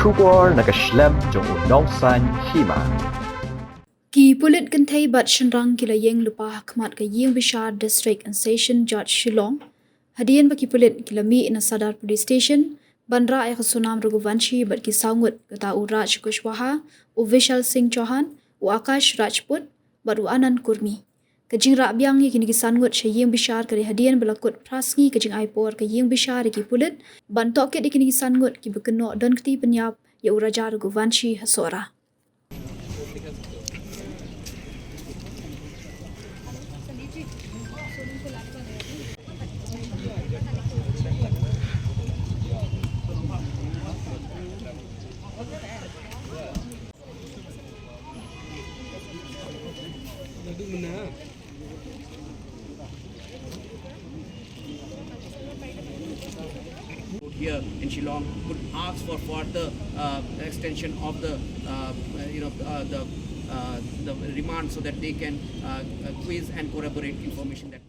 Shuwa nakaslem jong unong san Hima. Ki Pulit kentai bat shenrang kila Ïeng lupa Khmat ke Ïeng Bishar District and Station Judge Shillong. Hadian baki Pulit kila mi in a Sadar Police Station. Bandra ay Sonam Raghuvanshi bat ki saungut kata u Raj Kushwaha, u Vishal Singh Chauhan, u Akash Rajput, bat u Anand Kurmi. Kajing rak biang ye kini kisangut sya Ïeng Bishar kari hadian belakut prasngi kajing aipor ke Ïeng Bishar ki Pulit. Bantok ke kini kisangut ki bekenok don keti penyap ya u Raja Raghuvanshi hasora. Here in Shillong could ask for further extension of the the remand so that they can quiz and corroborate information that